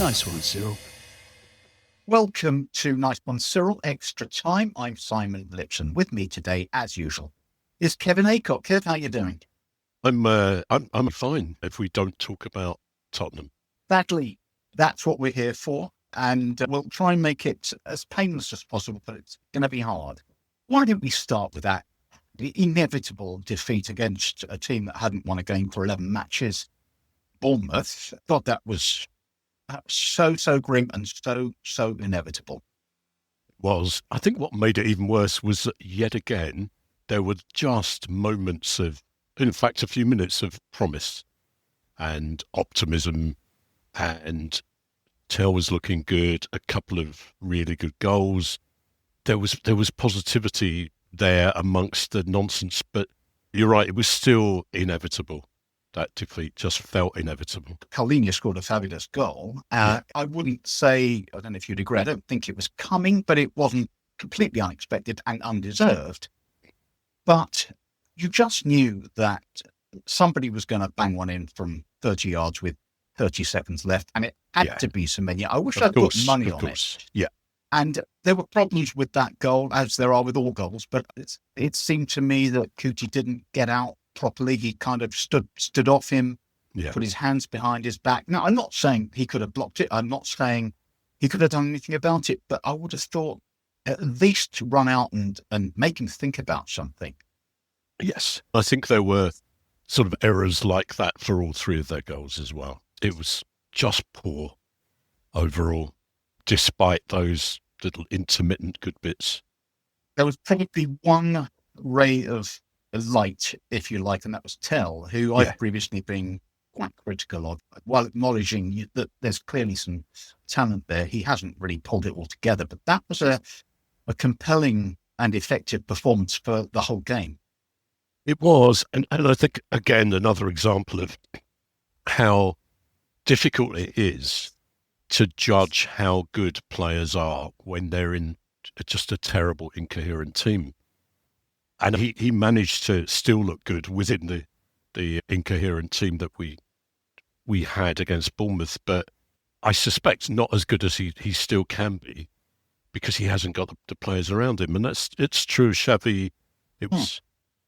Nice one, Cyril. Welcome to Nice One, Cyril. Extra Time. I'm Simon Lipson. With me today, as usual, is Kevin Aycock. Kev, how you doing? I'm fine if we don't talk about Tottenham. Sadly, that's what we're here for, and we'll try and make it as painless as possible, but it's going to be hard. Why don't we start with that? The inevitable defeat against a team that hadn't won a game for 11 matches, Bournemouth. God, that was so grim and so inevitable. I think what made it even worse was that yet again, there were just moments of, in fact, a few minutes of promise and optimism, and Tell was looking good, a couple of really good goals. There was positivity there amongst the nonsense, but you're right, it was still inevitable. That defeat just felt inevitable. Carlinhos scored a fabulous goal. I wouldn't say, I don't know if you'd agree, I don't think it was coming, but it wasn't completely unexpected and undeserved. But you just knew that somebody was going to bang one in from 30 yards with 30 seconds left, and it had to be Semenyo. I wish I'd put money on it. Yeah. And there were problems with that goal, as there are with all goals, but it seemed to me that Kuti didn't get out properly. He kind of stood off him, put his hands behind his back. Now, I'm not saying he could have blocked it. I'm not saying he could have done anything about it, but I would have thought at least to run out and make him think about something. Yes, I think there were sort of errors like that for all three of their goals as well. It was just poor overall, despite those little intermittent good bits. There was probably one ray of light, if you like, and that was Tell, who I've previously been quite critical of. While acknowledging that there's clearly some talent there, he hasn't really pulled it all together. But that was a compelling and effective performance for the whole game. It was, and I think, again, another example of how difficult it is to judge how good players are when they're in just a terrible, incoherent team. And he managed to still look good within the incoherent team that we had against Bournemouth, but I suspect not as good as he still can be because he hasn't got the players around him. And it's true, Xavi. It was.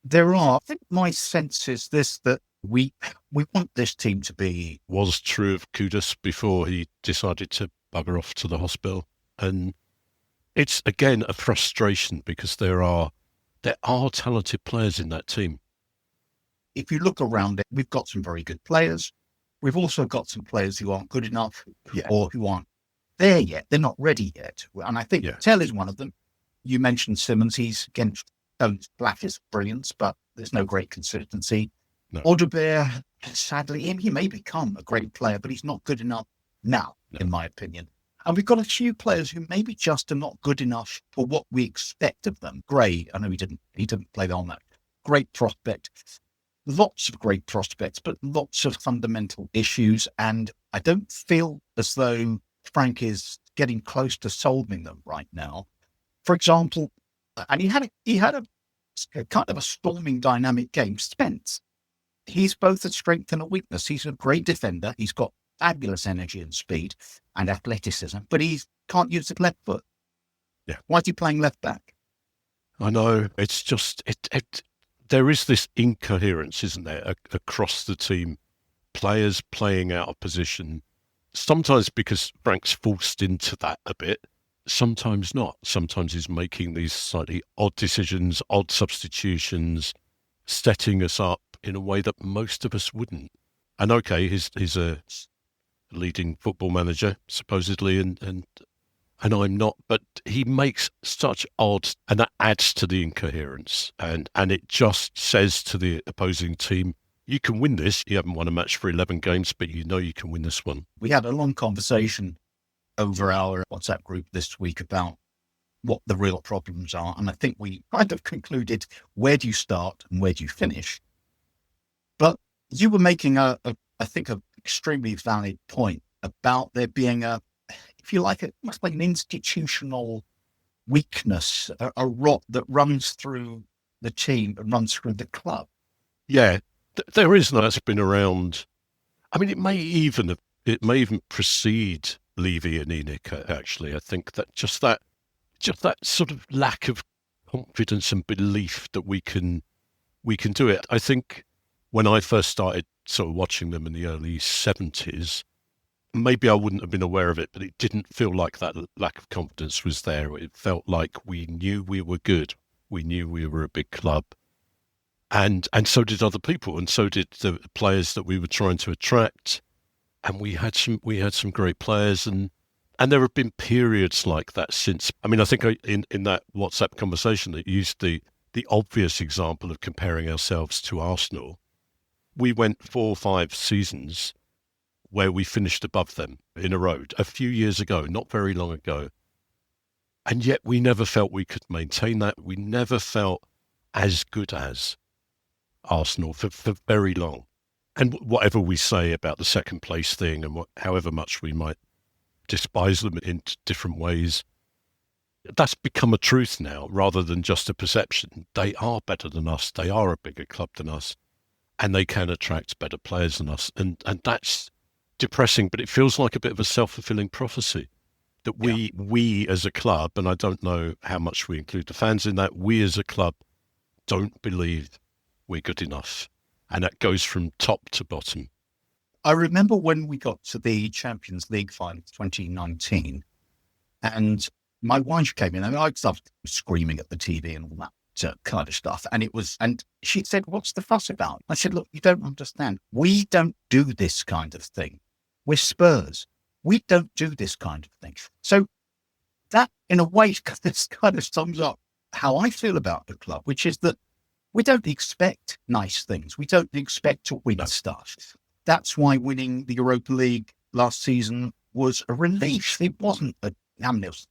I think my sense is this, that we want this team to be. Was true of Kudus before he decided to bugger off to the hospital. And it's, again, a frustration because there are talented players in that team. If you look around it, we've got some very good players. We've also got some players who aren't good enough or who aren't there yet. They're not ready yet. And I think Tell is one of them. You mentioned Simmons. He's against flashes of brilliance, but there's no great consistency. No. Audebert, sadly, he may become a great player, but he's not good enough now, in my opinion. And we've got a few players who maybe just are not good enough for what we expect of them. Gray, I know he didn't play on that. Great prospect. Lots of great prospects, but lots of fundamental issues. And I don't feel as though Frank is getting close to solving them right now. For example, and he had a kind of a storming dynamic game. Spence, he's both a strength and a weakness. He's a great defender. He's got fabulous energy and speed and athleticism, but he can't use the left foot. Yeah. Why is he playing left back? I know. It's just, there is this incoherence, isn't there, across the team. Players playing out of position, sometimes because Frank's forced into that a bit, sometimes not. Sometimes he's making these slightly odd decisions, odd substitutions, setting us up in a way that most of us wouldn't. And okay, he's a leading football manager, supposedly, and I'm not, but he makes such odd, and that adds to the incoherence, and it just says to the opposing team, you can win this. You haven't won a match for 11 games, but you know you can win this one. We had a long conversation over our WhatsApp group this week about what the real problems are, and I think we kind of concluded, where do you start and where do you finish? But you were making I think, an extremely valid point about there being if you like, almost like an institutional weakness, a rot that runs through the team and runs through the club. Yeah, there is, that's been around. I mean, it may even precede Levy and Enoch, actually. I think that sort of lack of confidence and belief that we can do it. I think when I first started sort of watching them in the early 70s, maybe I wouldn't have been aware of it, but it didn't feel like that lack of confidence was there. It felt like we knew we were good. We knew we were a big club. And so did other people, and so did the players that we were trying to attract. And we had some great players, and there have been periods like that since. I mean, I think in that WhatsApp conversation that used the obvious example of comparing ourselves to Arsenal, we went 4 or 5 seasons where we finished above them in a row a few years ago, not very long ago. And yet we never felt we could maintain that. We never felt as good as Arsenal for very long. And whatever we say about the second place thing and however much we might despise them in different ways, that's become a truth now rather than just a perception. They are better than us. They are a bigger club than us, and they can attract better players than us. And that's depressing, but it feels like a bit of a self-fulfilling prophecy that we as a club, and I don't know how much we include the fans in that, we as a club don't believe we're good enough. And that goes from top to bottom. I remember when we got to the Champions League final 2019, and my wife came in, and I started screaming at the TV and all that kind of stuff. And she said, "What's the fuss about?" I said, "Look, you don't understand. We don't do this kind of thing. We're Spurs. We don't do this kind of thing." So that, in a way, this kind of sums up how I feel about the club, which is that we don't expect nice things. We don't expect to win stuff. That's why winning the Europa League last season was a relief. It wasn't a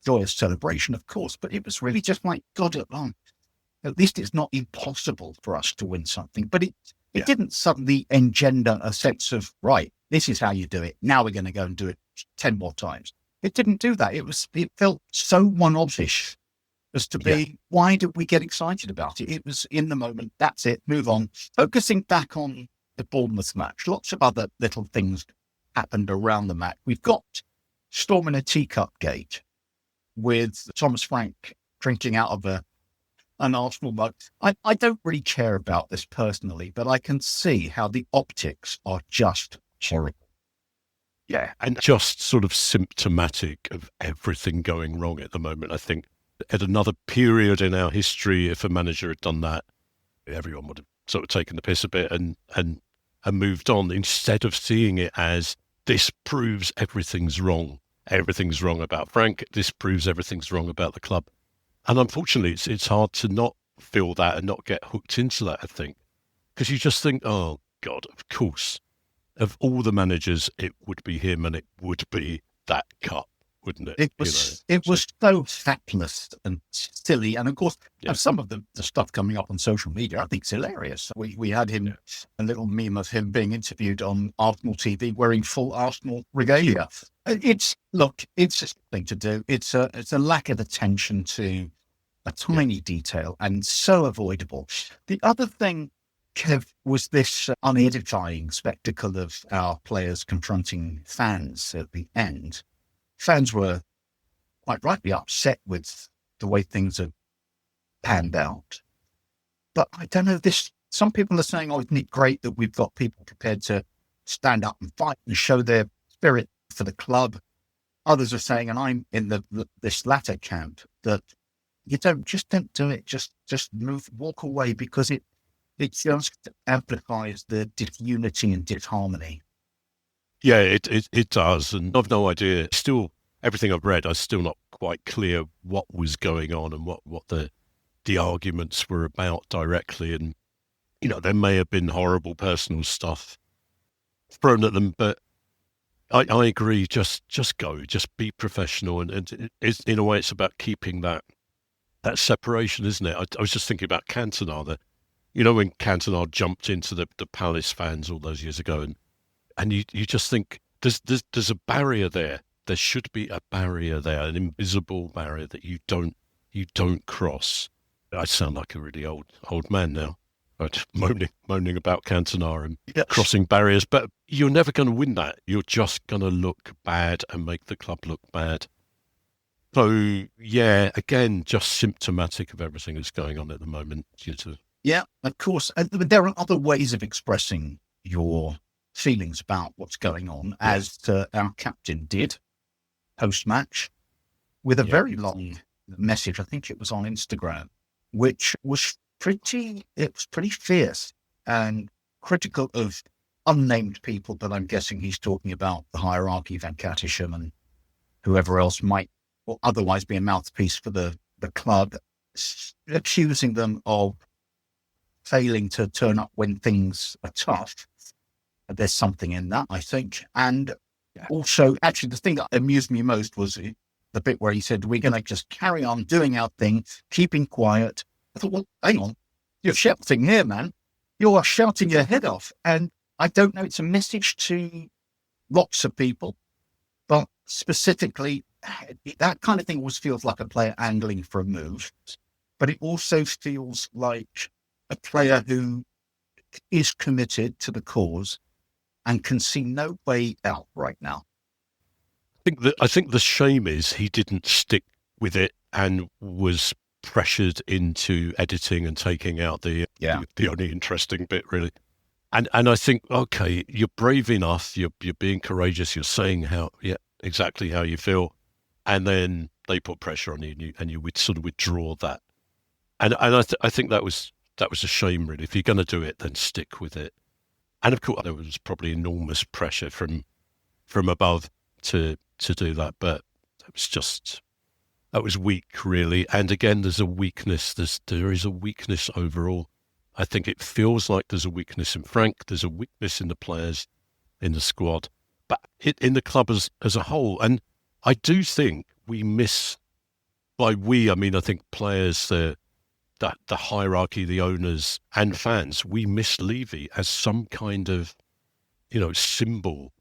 joyous celebration, of course, but it was really just like, God, at least it's not impossible for us to win something. But it didn't suddenly engender a sense of, right, this is how you do it. Now we're going to go and do it 10 more times. It didn't do that. It felt so one-off-ish as to be, why did we get excited about it? It was in the moment. That's it. Move on. Focusing back on the Bournemouth match, lots of other little things happened around the match. We've got Storm in a Teacup Gate with Thomas Frank drinking out of an Arsenal mug. I don't really care about this personally, but I can see how the optics are just horrible. Yeah, and just sort of symptomatic of everything going wrong at the moment. I think at another period in our history, if a manager had done that, everyone would have sort of taken the piss a bit and moved on, instead of seeing it as, this proves everything's wrong. Everything's wrong about Frank. This proves everything's wrong about the club. And unfortunately, it's hard to not feel that and not get hooked into that, I think. Because you just think, oh, God, of course. Of all the managers, it would be him, and it would be that cup, wouldn't it? It was so feckless and silly. And of course, some of the stuff coming up on social media, I think, is hilarious. We had him, a little meme of him being interviewed on Arsenal TV wearing full Arsenal regalia. It's a thing to do. It's a lack of attention to a tiny detail, and so avoidable. The other thing, Kev, was this unedifying spectacle of our players confronting fans at the end. Fans were quite rightly upset with the way things had panned out. But I don't know, some people are saying, oh, isn't it great that we've got people prepared to stand up and fight and show their spirit for the club. Others are saying, and I'm in this latter camp, that you don't do it. Just walk away, because it just amplifies the disunity and disharmony. Yeah, it does. And I've no idea. Still, everything I've read, I'm still not quite clear what was going on and what the arguments were about directly. And, there may have been horrible personal stuff thrown at them, but I agree. Just go, just be professional. And in a way, it's about keeping that separation, isn't it? I was just thinking about Cantona, when Cantona jumped into the Palace fans all those years ago, and you just think there's a barrier there. There should be a barrier there, an invisible barrier that you don't cross. I sound like a really old man now. Right, moaning about Cantona and Yes. crossing barriers, but you're never going to win that. You're just going to look bad and make the club look bad. So, yeah, again, just symptomatic of everything that's going on at the moment. Yeah, of course. There are other ways of expressing your feelings about what's going on, as our captain did post-match with a very long message. I think it was on Instagram, which was pretty fierce and critical of unnamed people, but I'm guessing he's talking about the hierarchy, Van Katisham and whoever else might or otherwise be a mouthpiece for the club, accusing them of failing to turn up when things are tough. There's something in that, I think. And also, actually, the thing that amused me most was the bit where he said, we're going to just carry on doing our thing, keeping quiet. I thought, well, hang on, you're shouting here, man. You are shouting your head off. And I don't know, it's a message to lots of people, but specifically, that kind of thing always feels like a player angling for a move. But it also feels like a player who is committed to the cause and can see no way out right now. I think the shame is he didn't stick with it and was pressured into editing and taking out the only interesting bit, really. And I think, okay, you're brave enough, you're being courageous, you're saying exactly how you feel, and then they put pressure on you, and you would sort of withdraw that. And I think that was a shame, really. If you're going to do it, then stick with it. And of course, there was probably enormous pressure from above to do that, but that was weak, really. And again, there's a weakness. There is a weakness overall. I think it feels like there's a weakness in Frank. There's a weakness in the players, in the squad, but in the club as a whole. And I do think we miss, by we, I mean, I think players, the hierarchy, the owners and fans, we miss Levy as some kind of, symbol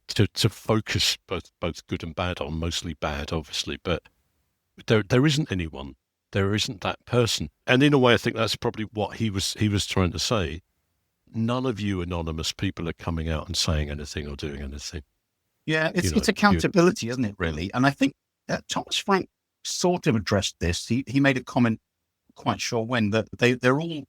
to focus both good and bad on, mostly bad, obviously, but there isn't anyone. There isn't that person. And in a way, I think that's probably what he was trying to say. None of you anonymous people are coming out and saying anything or doing anything. Yeah, it's accountability, isn't it, really? And I think Thomas Frank sort of addressed this. He made a comment, quite sure when, that they're all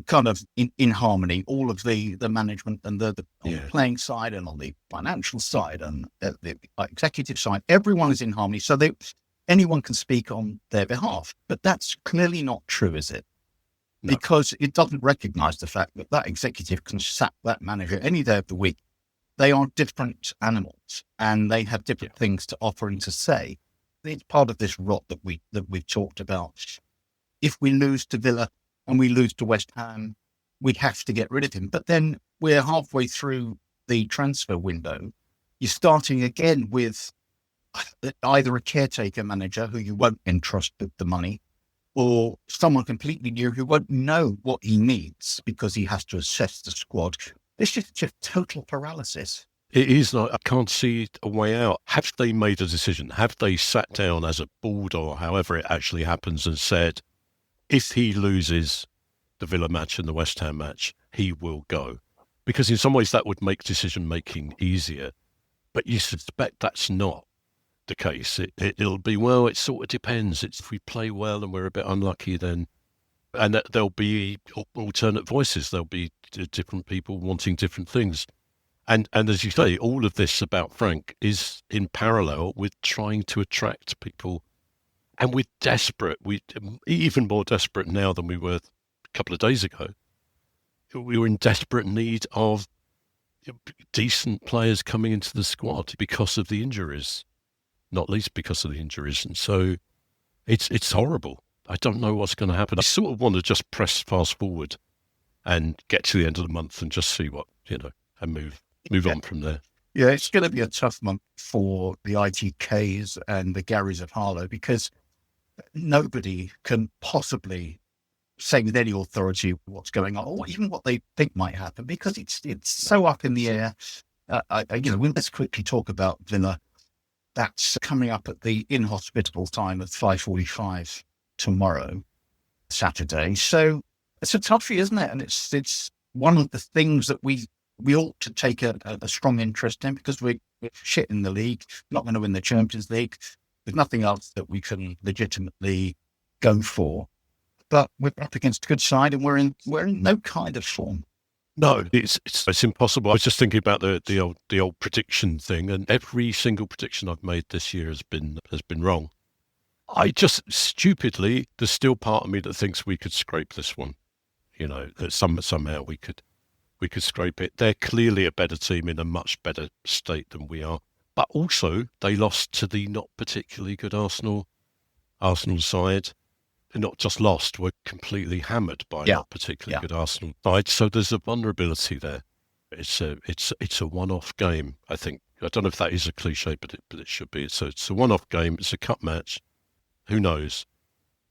kind of in harmony, all of the management and the playing side and on the financial side and the executive side, everyone is in harmony. So anyone can speak on their behalf. But that's clearly not true, is it? No. Because it doesn't recognise the fact that executive can sack that manager any day of the week. They are different animals and they have different things to offer and to say. It's part of this rot that we've talked about. If we lose to Villa and we lose to West Ham, we have to get rid of him. But then we're halfway through the transfer window. You're starting again with either a caretaker manager who you won't entrust with the money, or someone completely new who won't know what he needs because he has to assess the squad. It's just total paralysis. It is. I can't see a way out. Have they made a decision? Have they sat down as a board or however it actually happens and said, if he loses the Villa match and the West Ham match, he will go? Because in some ways that would make decision-making easier. But you suspect that's not the case. It'll be, well, it sort of depends. If we play well and we're a bit unlucky, then... And there'll be alternate voices. There'll be different people wanting different things. And as you say, all of this about Frank is in parallel with trying to attract people. And we're desperate. We're even more desperate now than we were a couple of days ago. We were in desperate need of decent players coming into the squad because of the injuries, not least because of the injuries. And so it's horrible. I don't know what's going to happen. I sort of want to just press fast forward and get to the end of the month and just see what, and move on from there. Yeah, it's going to be a tough month for the ITKs and the Garys of Harlow because nobody can possibly say with any authority what's going on or even what they think might happen because it's so up in the air. Let's quickly talk about Villa. That's coming up at the inhospitable time of 5:45 tomorrow, Saturday. So It's a toughie, isn't it? And it's one of the things that we ought to take a strong interest in, because we're shit in the league, not going to win the Champions League. There's nothing else that we can legitimately go for. But we're up against a good side, and we're in no kind of form. No, it's impossible. I was just thinking about the old prediction thing, and every single prediction I've made this year has been wrong. I just stupidly, there's still part of me that thinks we could scrape this one. You know, that somehow we could scrape it. They're clearly a better team in a much better state than we are. But also, they lost to the not particularly good Arsenal side. They're not just lost, we're completely hammered by not particularly good Arsenal side. So there's a vulnerability there. It's a one-off game, I think. I don't know if that is a cliche, but it should be. So it's a one-off game. It's a cup match. Who knows?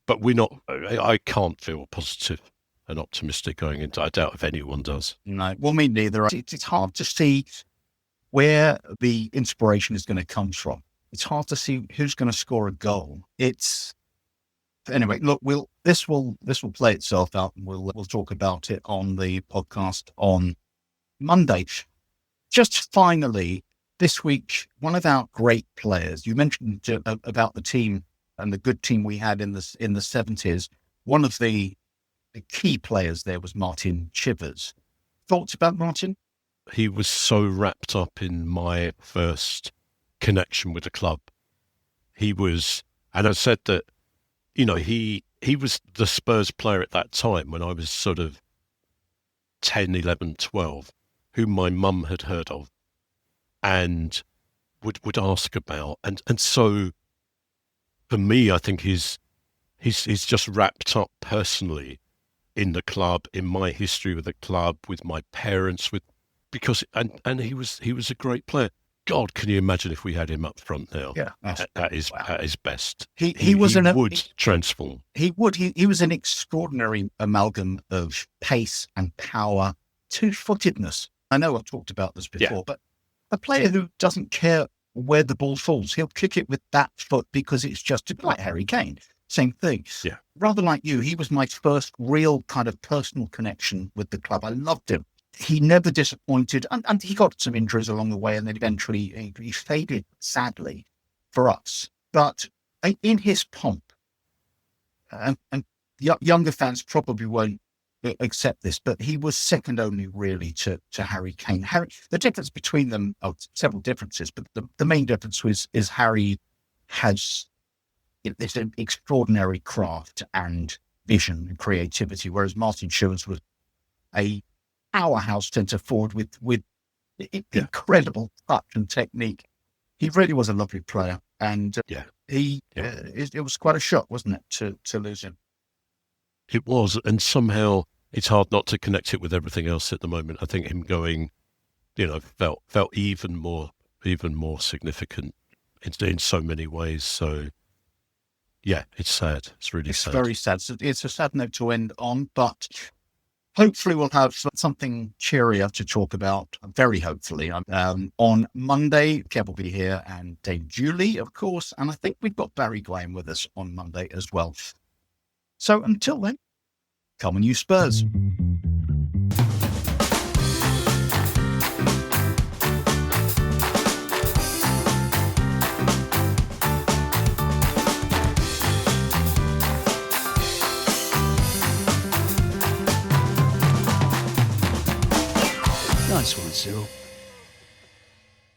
But I can't feel positive and optimistic going into. I doubt if anyone does. No, well, me neither. It's hard to see where the inspiration is going to come from. It's hard to see who's going to score a goal. Anyway, look, this will play itself out, and we'll talk about it on the podcast on Monday. Just finally, this week, one of our great players. You mentioned about the team and the good team we had in the 70s. One of the key players there was Martin Chivers. Thoughts about Martin? He was so wrapped up in my first connection with the club. He was, and I said that, you know, he was the Spurs player at that time when I was sort of 10, 11, 12, whom my mum had heard of and would ask about. And so for me, I think he's just wrapped up personally in the club, in my history with the club, with my parents, because he was a great player. God, can you imagine if we had him up front now? Yeah, at his best. He would transform. He would. He was an extraordinary amalgam of pace and power, two-footedness. I know I've talked about this before, but a player who doesn't care where the ball falls, he'll kick it with that foot because it's just like Harry Kane. Same thing. Yeah. Rather like you, he was my first real kind of personal connection with the club. I loved him. He never disappointed, and he got some injuries along the way, and then eventually he faded, sadly, for us. But in his pomp, and younger fans probably won't accept this, but he was second only really to Harry Kane. The difference between them, several differences, but the main difference is Harry has this extraordinary craft and vision and creativity, whereas Martin Chivers was a powerhouse centre forward with incredible touch and technique. He really was a lovely player, and it was quite a shock, wasn't it, to lose him? It was, and somehow it's hard not to connect it with everything else at the moment. I think him going, felt even more significant in so many ways. So, yeah, it's sad. It's really sad. It's very sad. It's a sad note to end on, but hopefully we'll have something cheerier to talk about, very hopefully. On Monday, Kev will be here, and Dave Julie, of course, and I think we've got Barry Graham with us on Monday as well. So until then, come on you Spurs. Nice one, Cyril.